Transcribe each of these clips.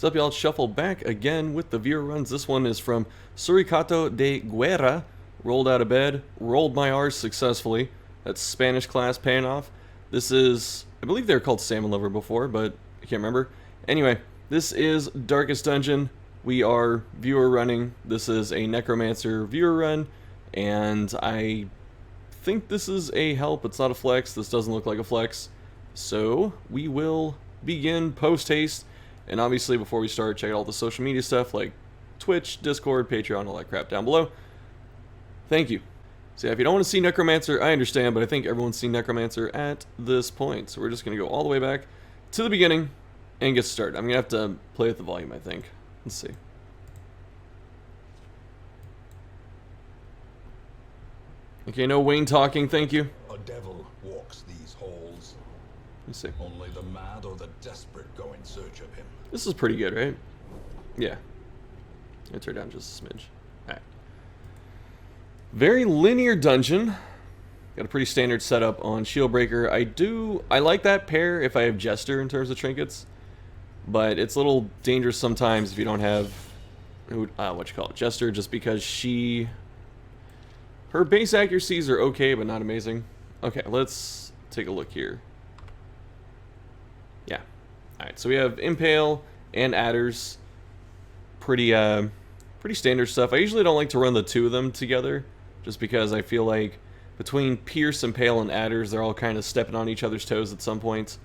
What's up, y'all? Shuffle back again with the viewer runs. This one is from Suricato de Guerra. Rolled out of bed, rolled my R's successfully. That's Spanish class paying off. This is, I believe they were called Salmon Lover before, but I can't remember. Anyway, this is Darkest Dungeon. We are viewer running. This is a Necromancer viewer run, and I think this is a help. It's not a flex. This doesn't look like a flex. So we will begin post-haste. And obviously, before we start, check out all the social media stuff like Twitch, Discord, Patreon, all that crap down below. Thank you. So yeah, if you don't want to see Necromancer, I understand, but I think everyone's seen Necromancer at this point. So we're just going to go all the way back to the beginning and get started. I'm going to have to play with the volume, I think. Let's see. Okay, no Wayne talking, thank you. A devil walks these halls. Let's see. Only the mad or the desperate go in search of him. This is pretty good, right? Yeah. I'll turn down just a smidge. Alright. Very linear dungeon. Got a pretty standard setup on Shieldbreaker. I like that pair if I have Jester in terms of trinkets. But it's a little dangerous sometimes if you don't have Jester, just because her base accuracies are okay, but not amazing. Okay, let's take a look here. Yeah. Alright, so we have Impale and Adders. Pretty standard stuff. I usually don't like to run the two of them together, just because I feel like between Pierce, Impale, and Adders, they're all kind of stepping on each other's toes at some points.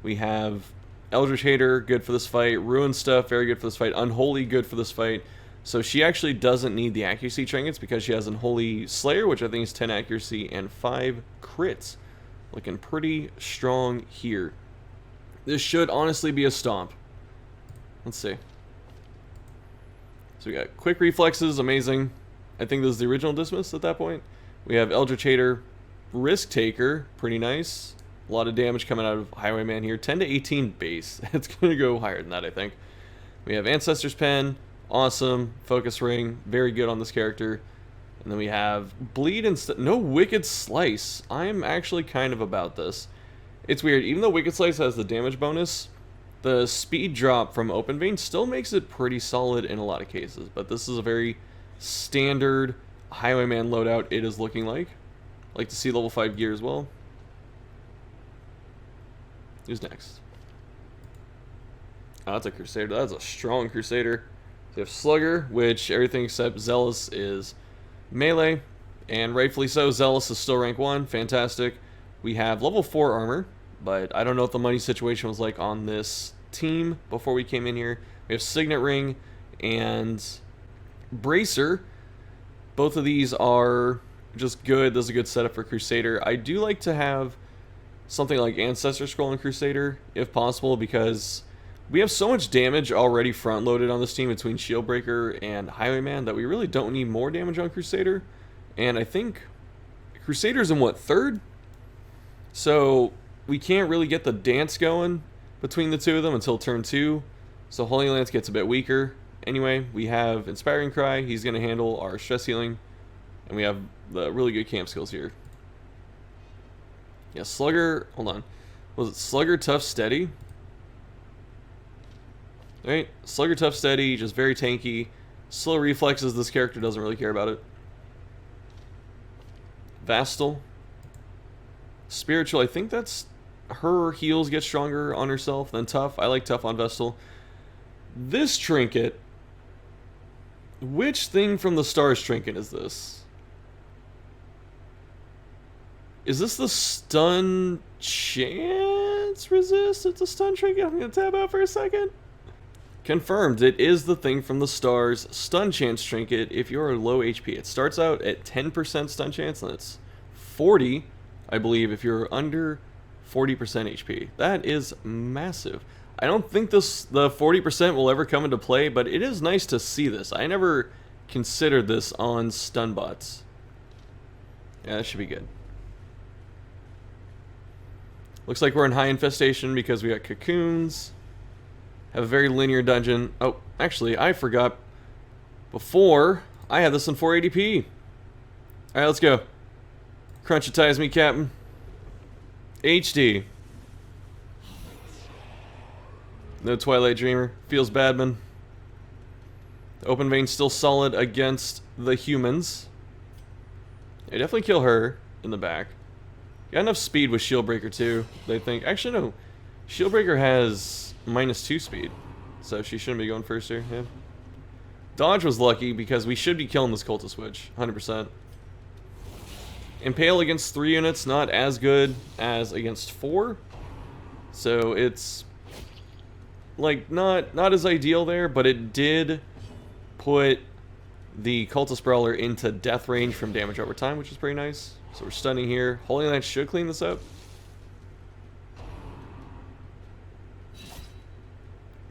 We have Eldritch Hater, good for this fight. Ruin Stuff, very good for this fight. Unholy, good for this fight. So she actually doesn't need the accuracy trinkets because she has Unholy Slayer, which I think is 10 accuracy and 5 crits. Looking pretty strong here. This should honestly be a stomp. Let's see. So we got quick reflexes, amazing. I think this is the original Dismiss at that point. We have Eldritch Hater, Risk Taker, pretty nice. A lot of damage coming out of Highwayman here. 10 to 18 base. It's going to go higher than that, I think. We have Ancestor's Pen, awesome. Focus Ring, very good on this character. And then we have Bleed and no Wicked Slice. I'm actually kind of about this. It's weird, even though Wicked Slice has the damage bonus, the speed drop from Open Vein still makes it pretty solid in a lot of cases. But this is a very standard Highwayman loadout, it is looking like. I'd like to see level 5 gear as well. Who's next? Oh, that's a Crusader. That's a strong Crusader. We have Slugger, which everything except Zealous is melee. And rightfully so, Zealous is still rank 1. Fantastic. We have level 4 armor, but I don't know what the money situation was like on this team before we came in here. We have Signet Ring and Bracer. Both of these are just good. This is a good setup for Crusader. I do like to have something like Ancestor Scroll and Crusader, if possible, because we have so much damage already front-loaded on this team between Shieldbreaker and Highwayman that we really don't need more damage on Crusader. And I think Crusader's in, what, 3rd? So we can't really get the dance going between the two of them until turn 2. So Holy Lance gets a bit weaker. Anyway, we have Inspiring Cry. He's going to handle our stress healing. And we have the really good camp skills here. Yeah, Slugger, hold on. Was it Slugger, Tough, Steady? Right, Slugger, Tough, Steady, just very tanky. Slow reflexes, this character doesn't really care about it. Vastal. Spiritual, I think that's her heals get stronger on herself than Tough. I like Tough on Vestal. This trinket, which thing from the Stars trinket is this? Is this the Stun Chance Resist? It's a stun trinket. I'm going to tab out for a second. Confirmed, it is the thing from the Stars Stun Chance trinket if you're low HP. It starts out at 10% stun chance, and it's 40, I believe, if you're under 40% HP. That is massive. I don't think the 40% will ever come into play, but it is nice to see this. I never considered this on stun bots. Yeah, that should be good. Looks like we're in high infestation because we got cocoons. Have a very linear dungeon. Oh, actually, I forgot. Before, I had this in 480p. Alright, let's go. Crunchitize me, Captain. HD. No Twilight Dreamer. Feels bad, man. The open vein still solid against the humans. They definitely kill her in the back. Got enough speed with Shieldbreaker too, they think. Actually, no. Shieldbreaker has -2 speed. So she shouldn't be going first here. Yeah. Dodge was lucky because we should be killing this Cultist Witch. 100%. Impale against 3 units, not as good as against 4. So it's like not as ideal there, but it did put the Cultist Brawler into death range from damage over time, which is pretty nice. So we're stunning here. Holy Knight should clean this up.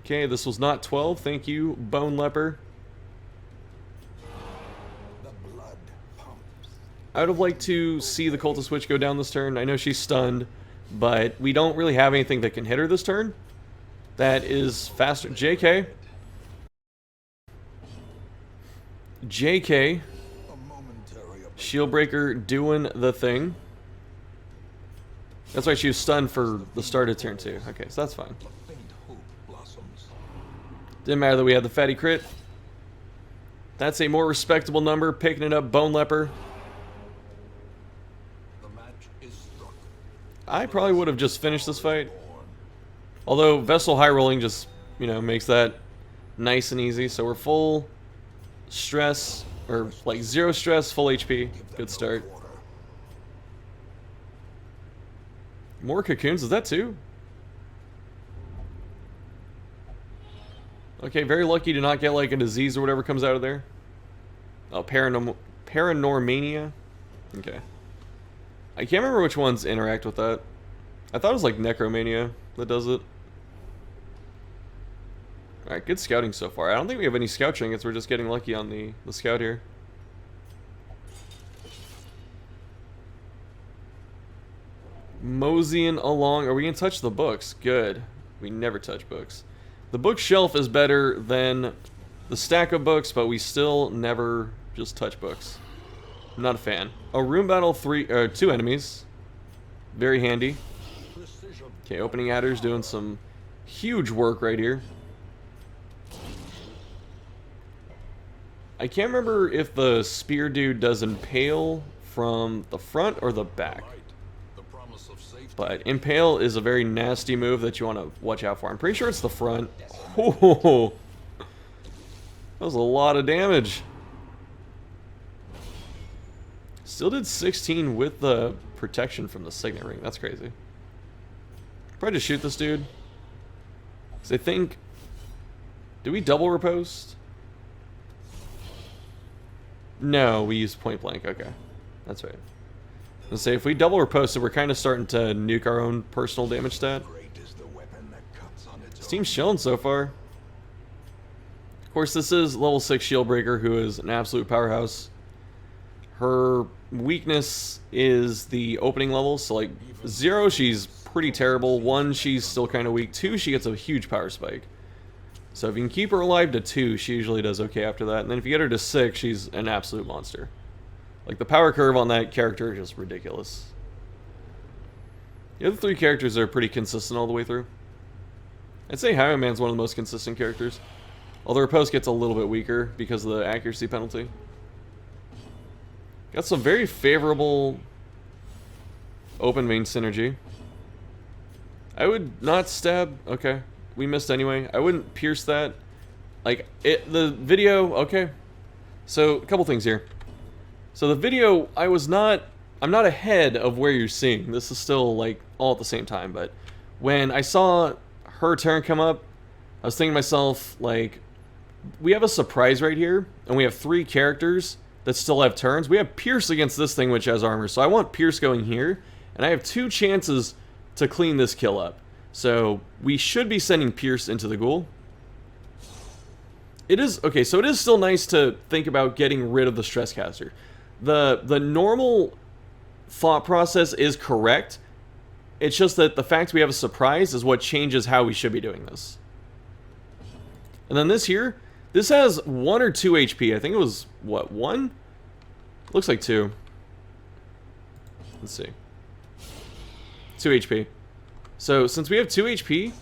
Okay, this was not 12. Thank you, Bone Leper. The blood pumps. I would have liked to see the Cultist Witch go down this turn. I know she's stunned, but we don't really have anything that can hit her this turn. That is faster. JK. JK. Shieldbreaker doing the thing. That's why she was stunned for the start of turn 2. Okay, so that's fine. Didn't matter that we had the fatty crit. That's a more respectable number. Picking it up, Bone Leper. I probably would have just finished this fight. Although Vessel High Rolling just, you know, makes that nice and easy. So we're full stress, or like 0 stress, full HP. Good start. More cocoons, is that 2? Okay, very lucky to not get like a disease or whatever comes out of there. Oh, Paranormania. Okay. I can't remember which ones interact with that. I thought it was like Necromania that does it. Alright, good scouting so far. I don't think we have any scout trinkets. We're just getting lucky on the scout here. Moseying along. Are we going to touch the books? Good. We never touch books. The bookshelf is better than the stack of books, but we still never just touch books. I'm not a fan. A room battle, 2 enemies. Very handy. Okay, opening adders doing some huge work right here. I can't remember if the spear dude does impale from the front or the back. But impale is a very nasty move that you want to watch out for. I'm pretty sure it's the front. Oh, that was a lot of damage. Still did 16 with the protection from the signet ring. That's crazy. Probably just shoot this dude. Because I think... Did we double riposte? No, we used point blank. Okay. That's right. Let's say if we double riposted, we're kind of starting to nuke our own personal damage stat. This team's chilling so far. Of course, this is level 6 Shieldbreaker, who is an absolute powerhouse. Her weakness is the opening level, so like 0, she's pretty terrible. 1, she's still kind of weak. 2, she gets a huge power spike. So if you can keep her alive to 2, she usually does okay after that. And then if you get her to 6, she's an absolute monster. Like, the power curve on that character is just ridiculous. The other 3 characters are pretty consistent all the way through. I'd say Highwayman's one of the most consistent characters. Although Riposte gets a little bit weaker because of the accuracy penalty. Got some very favorable open vein synergy. I would not stab. Okay, we missed anyway. I wouldn't pierce that. Like, the video, okay. So, a couple things here. So the video, I'm not ahead of where you're seeing. This is still, like, all at the same time. But when I saw her turn come up, I was thinking to myself, like, we have a surprise right here. And we have 3 characters that still have turns. We have Pierce against this thing, which has armor. So I want Pierce going here. And I have 2 chances to clean this kill up. So we should be sending Pierce into the ghoul. It is, okay, so it is still nice to think about getting rid of the stress caster. The normal thought process is correct. It's just that the fact we have a surprise is what changes how we should be doing this. And then this here, this has 1 or 2 HP. I think it was, what, 1? Looks like 2. Let's see. 2 HP. So, since we have 2 HP,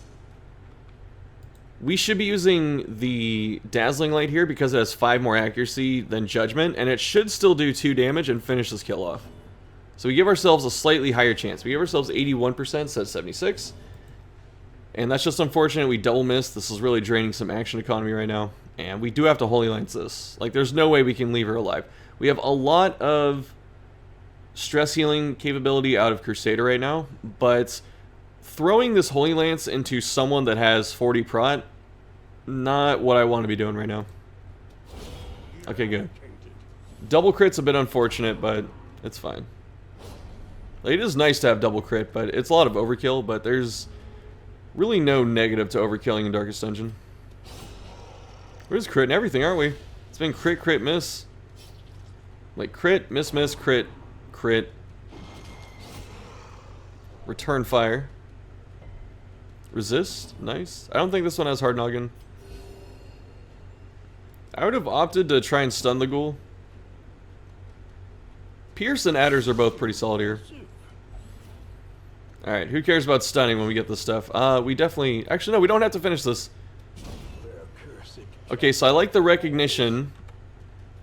We should be using the Dazzling Light here because it has 5 more accuracy than Judgment, and it should still do 2 damage and finish this kill off. So we give ourselves a slightly higher chance. We give ourselves 81% instead of 76. And that's just unfortunate. We double missed. This is really draining some action economy right now. And we do have to Holy Lance this. Like, there's no way we can leave her alive. We have a lot of stress healing capability out of Crusader right now, but throwing this Holy Lance into someone that has 40 prot, not what I want to be doing right now. Okay, good. Double crit's a bit unfortunate, but it's fine. Like, it is nice to have double crit, but it's a lot of overkill, but there's really no negative to overkilling in Darkest Dungeon. We're just critting everything, aren't we? It's been crit, crit, miss. Like, crit, miss, miss, crit, crit. Return fire. Resist, nice. I don't think this one has hard noggin. I would have opted to try and stun the ghoul. Pierce and adders are both pretty solid here. Alright, who cares about stunning when we get this stuff? We definitely... Actually, no, we don't have to finish this. Okay, so I like the recognition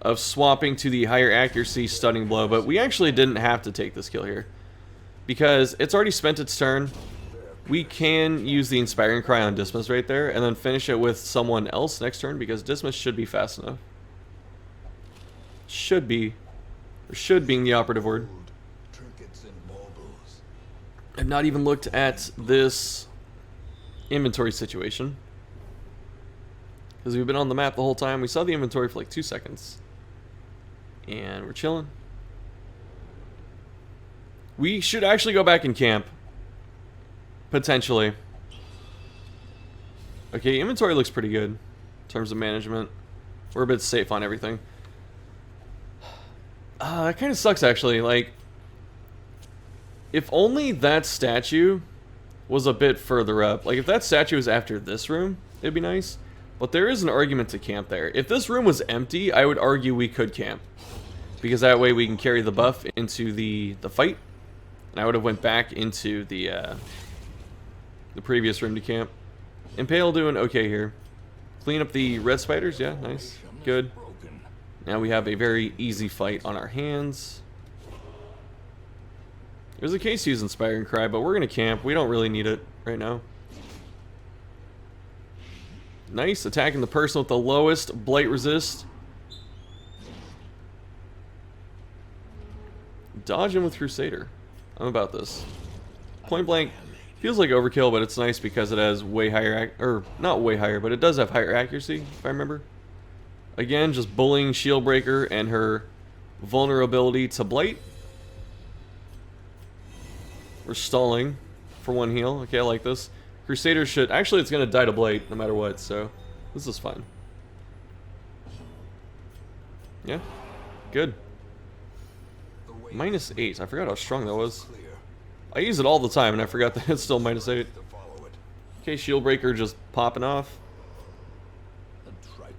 of swapping to the higher accuracy stunning blow, but we actually didn't have to take this kill here. Because it's already spent its turn. We can use the Inspiring Cry on Dismas right there, and then finish it with someone else next turn, because Dismas should be fast enough. Should be. Or should being the operative word. I've not even looked at this inventory situation. Because we've been on the map the whole time. We saw the inventory for like 2 seconds. And we're chilling. We should actually go back and camp. Potentially. Okay, inventory looks pretty good in terms of management. We're a bit safe on everything. That kind of sucks, actually. Like, if only that statue was a bit further up. Like, if that statue was after this room, it'd be nice. But there is an argument to camp there. If this room was empty, I would argue we could camp. Because that way we can carry the buff into the fight. And I would have went back into the previous room to camp. Impale doing okay here. Clean up the red spiders, yeah, nice. Good. Now we have a very easy fight on our hands. There's a case to use Inspiring Cry, but we're going to camp. We don't really need it right now. Nice, attacking the person with the lowest blight resist. Dodging with Crusader. I'm about this. Point blank feels like overkill, but it's nice because it has way higher, or not way higher, but it does have higher accuracy, if I remember. Again, just bullying Shieldbreaker and her vulnerability to blight. We're stalling for 1 heal. Okay, I like this. Crusader should... Actually, it's going to die to blight no matter what, so this is fine. Yeah, good. -8. I forgot how strong that was. I use it all the time, and I forgot that it's still -8. Okay, Shieldbreaker just popping off.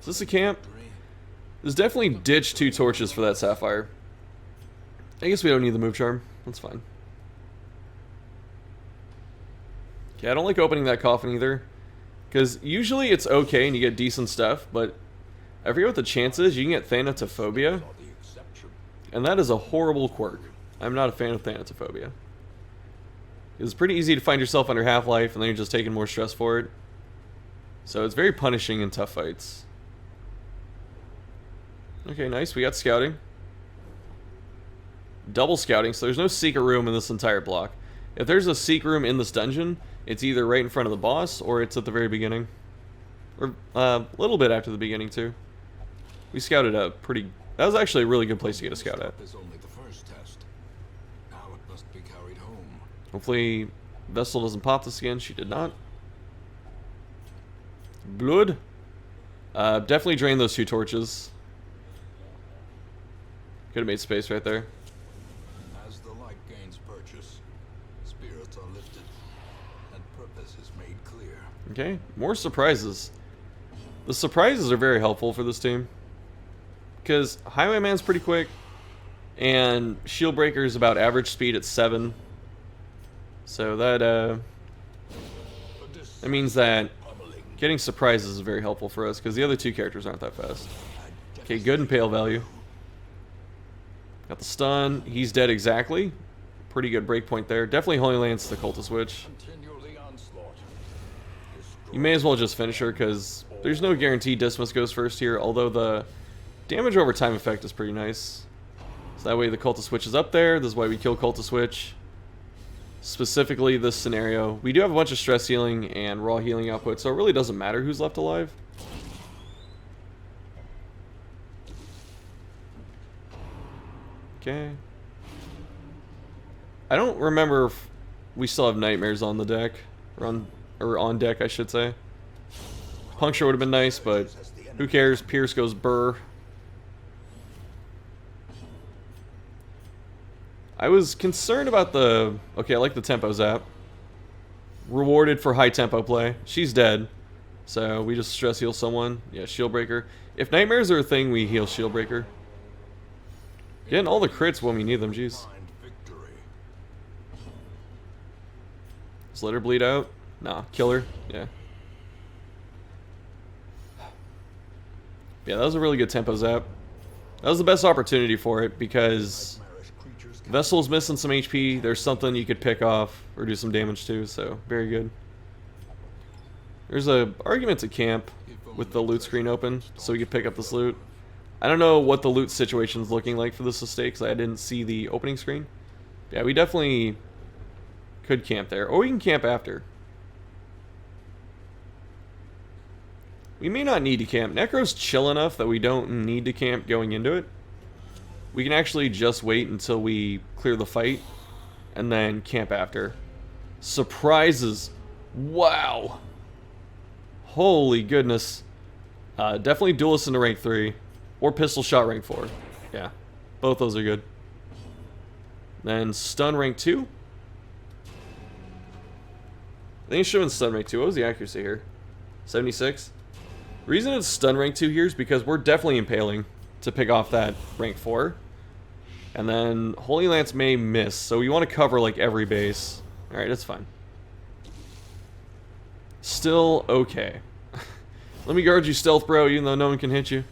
Is this a camp? There's definitely ditch 2 torches for that Sapphire. I guess we don't need the move charm. That's fine. Okay, I don't like opening that coffin either. Because usually it's okay and you get decent stuff, but I forget what the chance is. You can get Thanatophobia. And that is a horrible quirk. I'm not a fan of Thanatophobia. It's pretty easy to find yourself under half-life and then you're just taking more stress for it. So it's very punishing in tough fights. Okay, nice. We got scouting. Double scouting, so there's no secret room in this entire block. If there's a secret room in this dungeon, it's either right in front of the boss or it's at the very beginning. Or a little bit after the beginning, too. We scouted a pretty... That was actually a really good place to get a scout at. Hopefully, Vestal doesn't pop this again. She did not. Blood. Definitely drain those 2 torches. Could have made space right there. As the light gains purchase, spirits are lifted, and purpose is made clear. Okay, more surprises. The surprises are very helpful for this team. Because Highwayman's pretty quick, and Shieldbreaker is about average speed at 7. So that means that Getting surprises is very helpful for us, because the other two characters aren't that fast. Okay, good impale value. Got the stun. He's dead exactly. Pretty good breakpoint there. Definitely Holy Lance the Cultist Witch. You may as well just finish her, because there's no guarantee Dismas goes first here, although the damage over time effect is pretty nice. So that way the Cultist Witch is up there. This is why we kill Cultist Witch. Specifically this scenario. We do have a bunch of stress healing and raw healing output, so it really doesn't matter who's left alive. Okay. I don't remember if we still have nightmares on the deck. Or on deck, I should say. Puncture would have been nice, but who cares? Pierce goes burr. I was concerned about the... Okay, I like the tempo zap. Rewarded for high tempo play. She's dead. So we just stress heal someone. Yeah, shield breaker. If nightmares are a thing, we heal shield breaker. Getting all the crits when we need them, jeez. Just let her bleed out. Nah, kill her. Yeah. Yeah, that was a really good tempo zap. That was the best opportunity for it, because Vessel's missing some HP. There's something you could pick off or do some damage to, so very good. There's a argument to camp with the loot screen open, so we could pick up this loot. I don't know what the loot situation's looking like for this estate, because I didn't see the opening screen. Yeah, we definitely could camp there, or we can camp after. We may not need to camp. Necro's chill enough that we don't need to camp going into it. We can actually just wait until we clear the fight and then camp after. Surprises. Wow. Holy goodness. Definitely duelist into rank 3 or pistol shot rank 4. Yeah, both those are good. Then stun rank 2. I think it should have been stun rank 2. What was the accuracy here? 76? Reason it's stun rank 2 here is because we're definitely impaling to pick off that rank 4. And then Holy Lance may miss, so we want to cover like every base. Alright, that's fine. Still okay. Let me guard you, stealth bro, even though no one can hit you.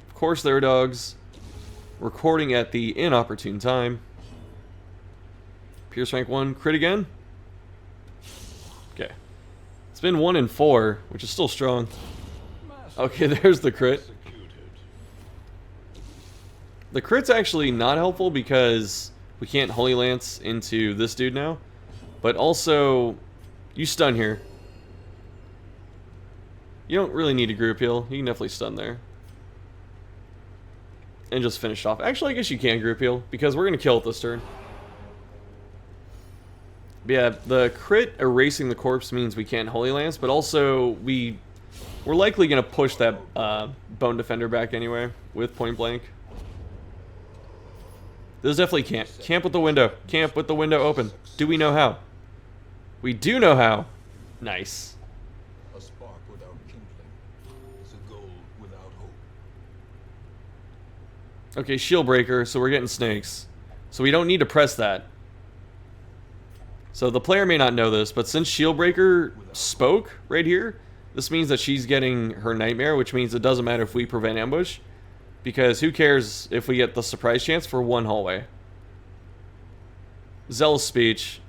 Of course there are dogs. Recording at the inopportune time. Pierce rank 1, crit again. Okay. It's been 1 in 4, which is still strong. Okay, there's the crit. The crit's actually not helpful because we can't Holy Lance into this dude now. But also, you stun here. You don't really need a group heal. You can definitely stun there. And just finish off. Actually, I guess you can group heal because we're going to kill it this turn. But yeah, the crit erasing the corpse means we can't Holy Lance, but also we're likely going to push that Bone Defender back anyway with Point Blank. This definitely camp. Camp with the window. Camp with the window open. Do we know how? We do know how. Nice. A spark without kindling is a goal without hope. Okay, shield breaker, so we're getting snakes. So we don't need to press that. So the player may not know this, but since shield breaker spoke right here, this means that she's getting her nightmare, which means it doesn't matter if we prevent ambush. Because who cares if we get the surprise chance for one hallway. Zealous speech.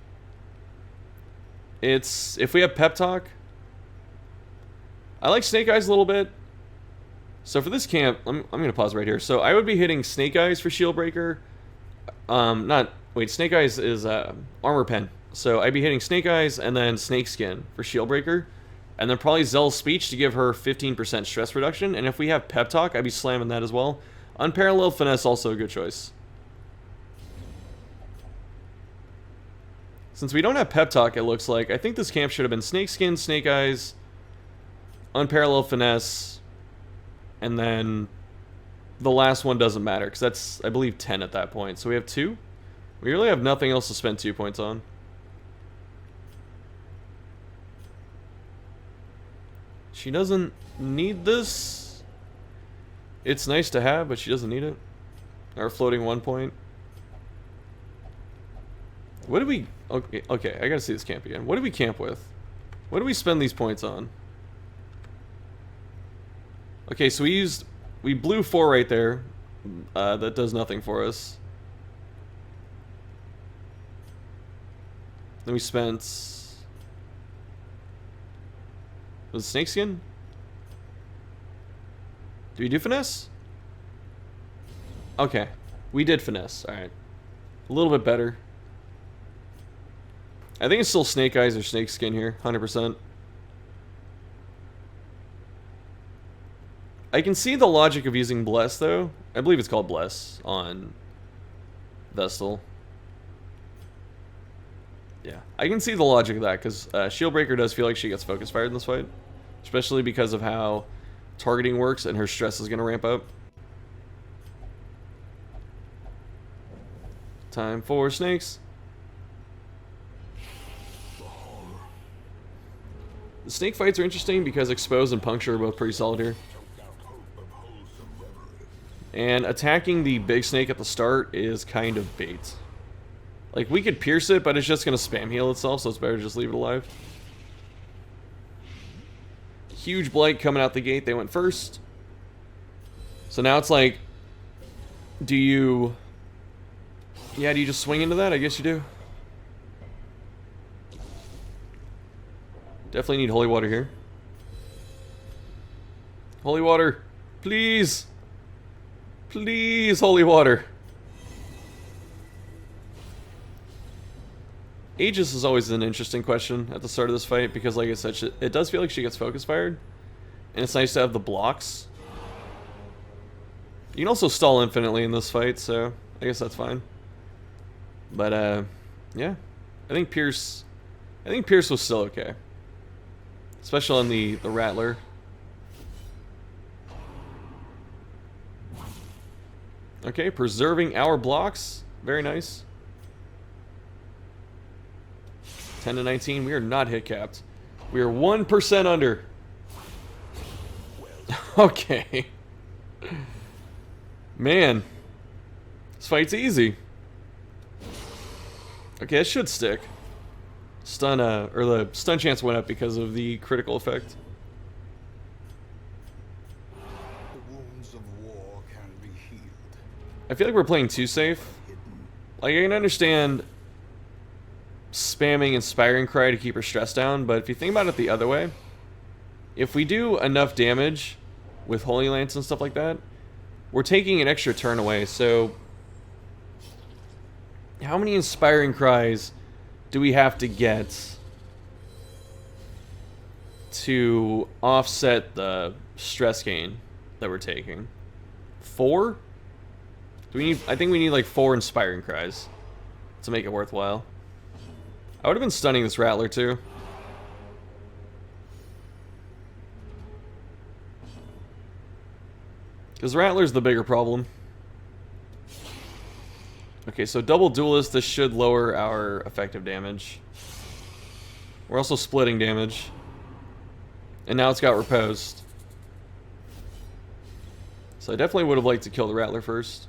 It's, if we have pep talk, I like Snake Eyes a little bit. So for this camp, I'm going to pause right here. So I would be hitting Snake Eyes for shield breaker. Snake Eyes is armor pen. So I'd be hitting Snake Eyes and then Snake Skin for shield breaker. And then probably Zealous Speech to give her 15% stress reduction. And if we have Pep Talk, I'd be slamming that as well. Unparalleled Finesse, also a good choice. Since we don't have Pep Talk, it looks like, I think this camp should have been Snake Skin, Snake Eyes, Unparalleled Finesse, and then the last one doesn't matter, because that's, I believe, 10 at that point. So we have 2. We really have nothing else to spend 2 points on. She doesn't need this. It's nice to have, but she doesn't need it. Our floating 1 point. What did we... Okay, okay, I gotta see this camp again. What did we camp with? What do we spend these points on? Okay, so we blew 4 right there. That does nothing for us. Then we spent... Was it snakeskin? Do we do finesse? Okay. We did finesse. Alright. A little bit better. I think it's still snake eyes or snake skin here. 100%. I can see the logic of using Bless, though. I believe it's called Bless on Vestal. Yeah. I can see the logic of that, because Shieldbreaker does feel like she gets focus fired in this fight. Especially because of how targeting works and her stress is going to ramp up. Time for snakes. The snake fights are interesting because Expose and Puncture are both pretty solid here. And attacking the big snake at the start is kind of bait. Like, we could pierce it, but it's just going to spam heal itself, so it's better to just leave it alive. Huge Blight coming out the gate. They went first. So now it's like, do you... Yeah, do you just swing into that? I guess you do. Definitely need holy water here. Holy water. Please. Please, holy water. Aegis is always an interesting question at the start of this fight because, like I said, it does feel like she gets focus fired. And it's nice to have the blocks. You can also stall infinitely in this fight, so I guess that's fine. But, yeah. I think Pierce was still okay. Especially on the Rattler. Okay, preserving our blocks. Very nice. 10 to 19. We are not hit capped. We are 1% under. Okay. Man. This fight's easy. Okay, it should stick. Stun, or the stun chance went up because of the critical effect. The wounds of war can be healed. I feel like we're playing too safe. Like, I can understand spamming Inspiring Cry to keep her stress down, but if you think about it the other way, if we do enough damage with Holy Lance and stuff like that, we're taking an extra turn away, so how many Inspiring Cries do we have to get to offset the stress gain that we're taking? 4? Do we need? I think we need like 4 Inspiring Cries to make it worthwhile. I would have been stunning this Rattler too. Because Rattler's the bigger problem. Okay, so double duelist, this should lower our effective damage. We're also splitting damage. And now it's got riposed. So I definitely would have liked to kill the Rattler first.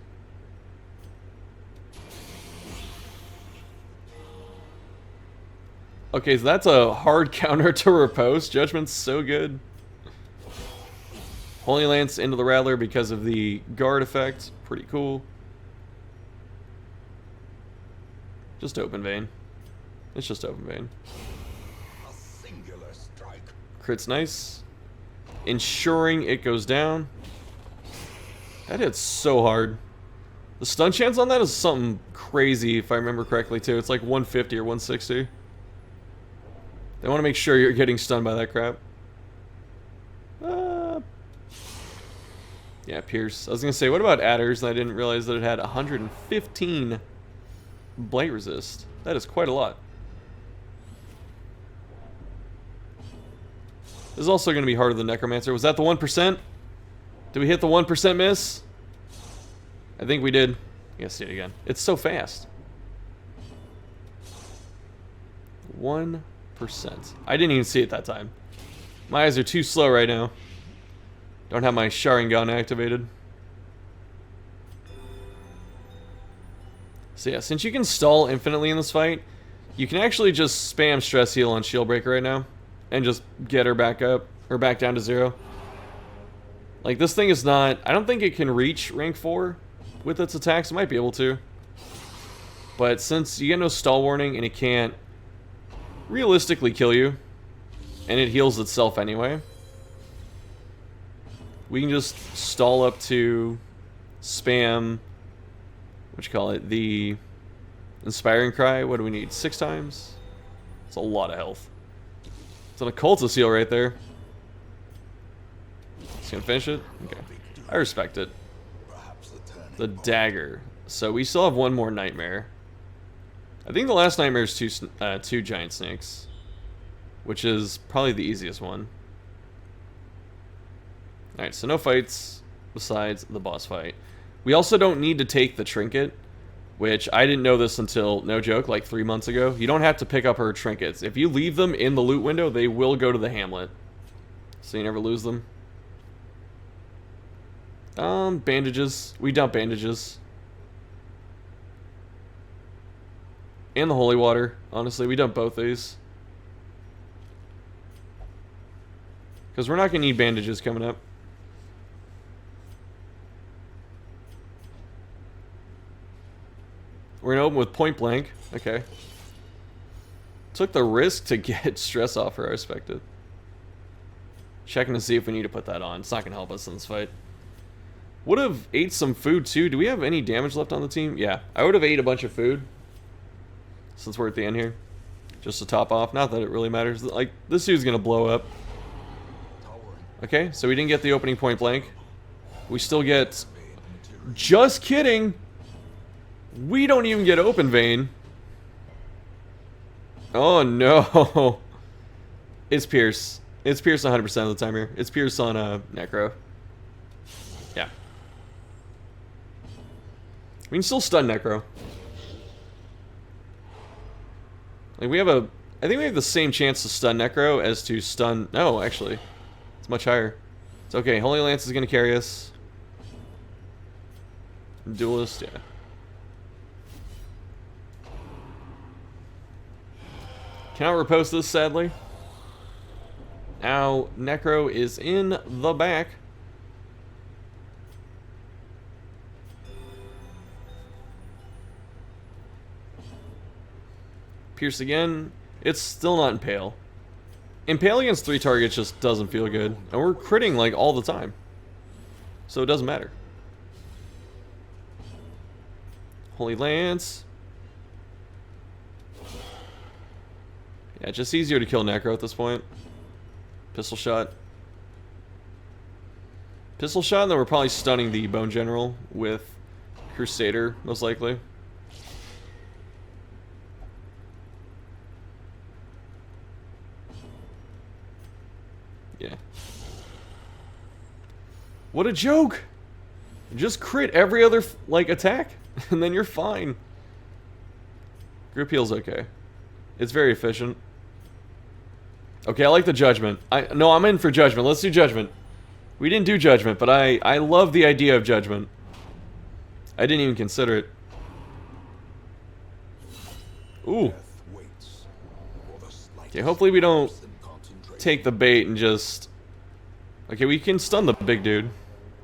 Okay, so that's a hard counter to riposte. Judgment's so good. Holy Lance into the Rattler because of the guard effect. Pretty cool. Just open vein. It's just open vein. A singular strike. Crit's nice. Ensuring it goes down. That hits so hard. The stun chance on that is something crazy, if I remember correctly, too. It's like 150 or 160. They want to make sure you're getting stunned by that crap. Yeah, Pierce. I was going to say, what about Adders? And I didn't realize that it had 115 blight resist. That is quite a lot. This is also going to be harder than Necromancer. Was that the 1%? Did we hit the 1% miss? I think we did. Yeah, see it again. It's so fast. 1%. I didn't even see it that time. My eyes are too slow right now. Don't have my Sharingan activated. So yeah, since you can stall infinitely in this fight, you can actually just spam stress heal on Shield Breaker right now and just get her back up, or back down to 0. Like, this thing is not... I don't think it can reach rank 4 with its attacks. It might be able to. But since you get no stall warning and it can't realistically kill you, and it heals itself anyway, we can just stall up to spam, what you call it, the Inspiring Cry. What do we need? 6 times? It's a lot of health. It's an occultist heal right there. Just gonna finish it? Okay. I respect it. The dagger. So we still have one more nightmare. I think the last nightmare is two giant snakes, which is probably the easiest one. Alright, so no fights besides the boss fight. We also don't need to take the trinket, which I didn't know this until, no joke, like 3 months ago. You don't have to pick up her trinkets. If you leave them in the loot window, they will go to the hamlet. So you never lose them. Bandages. We dump bandages. And the holy water. Honestly, we dump both these. Because we're not going to need bandages coming up. We're going to open with point blank. Okay. Took the risk to get stress off her, I respected. Checking to see if we need to put that on. It's not going to help us in this fight. Would have ate some food too. Do we have any damage left on the team? Yeah. I would have ate a bunch of food. Since we're at the end here. Just to top off. Not that it really matters. Like, this dude's going to blow up. Okay, so we didn't get the opening point blank. We still get... Just kidding! We don't even get open vein. Oh no. It's Pierce. It's Pierce 100% of the time here. It's Pierce on Necro. Yeah. We can still stun Necro. Like, we have a... I think we have the same chance to stun Necro as to stun... No, actually. It's much higher. It's okay. Holy Lance is going to carry us. Duelist, yeah. Cannot repost this, sadly. Now, Necro is in the back. Pierce again. It's still not Impale. Impale against 3 targets just doesn't feel good. And we're critting like all the time. So it doesn't matter. Holy Lance. Yeah, just easier to kill Necro at this point. Pistol shot. Pistol shot, and then we're probably stunning the Bone General with Crusader, most likely. Yeah. What a joke! Just crit every other, like, attack, and then you're fine. Group heal's okay. It's very efficient. Okay, I like the Judgment. No, I'm in for Judgment. Let's do Judgment. We didn't do Judgment, but I love the idea of Judgment. I didn't even consider it. Ooh. Okay, hopefully we don't take the bait and just... Okay, we can stun the big dude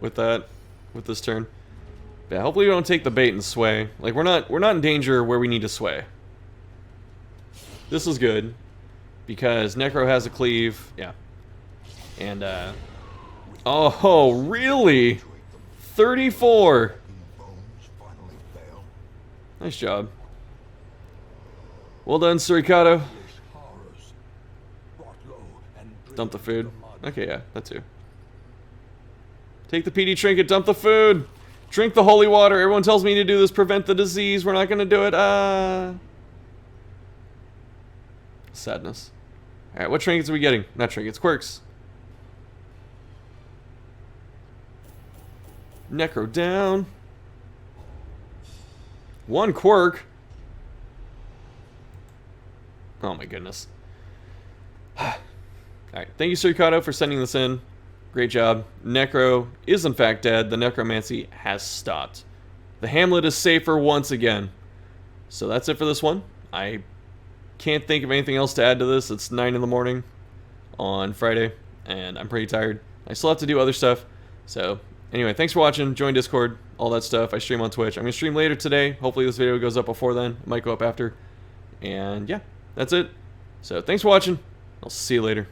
with that, with this turn. But yeah, hopefully we don't take the bait and sway. Like, we're not in danger where we need to sway. This is good. Because Necro has a cleave. Yeah. And, oh, really? 34! Nice job. Well done, Surikato. Dump the food. Okay, yeah, that too. Take the PD trinket, dump the food! Drink the holy water. Everyone tells me to do this. Prevent the disease. We're not gonna do it. Sadness. Alright, what trinkets are we getting? Not trinkets, quirks. Necro down. 1 quirk. Oh my goodness. Alright, thank you, Surikato, for sending this in. Great job. Necro is in fact dead. The necromancy has stopped. The hamlet is safer once again. So that's it for this one. I can't think of anything else to add to this. It's 9 in the morning on Friday, and I'm pretty tired. I still have to do other stuff. So anyway, thanks for watching. Join Discord, all that stuff. I stream on Twitch. I'm going to stream later today. Hopefully this video goes up before then. It might go up after. And yeah, that's it. So thanks for watching. I'll see you later.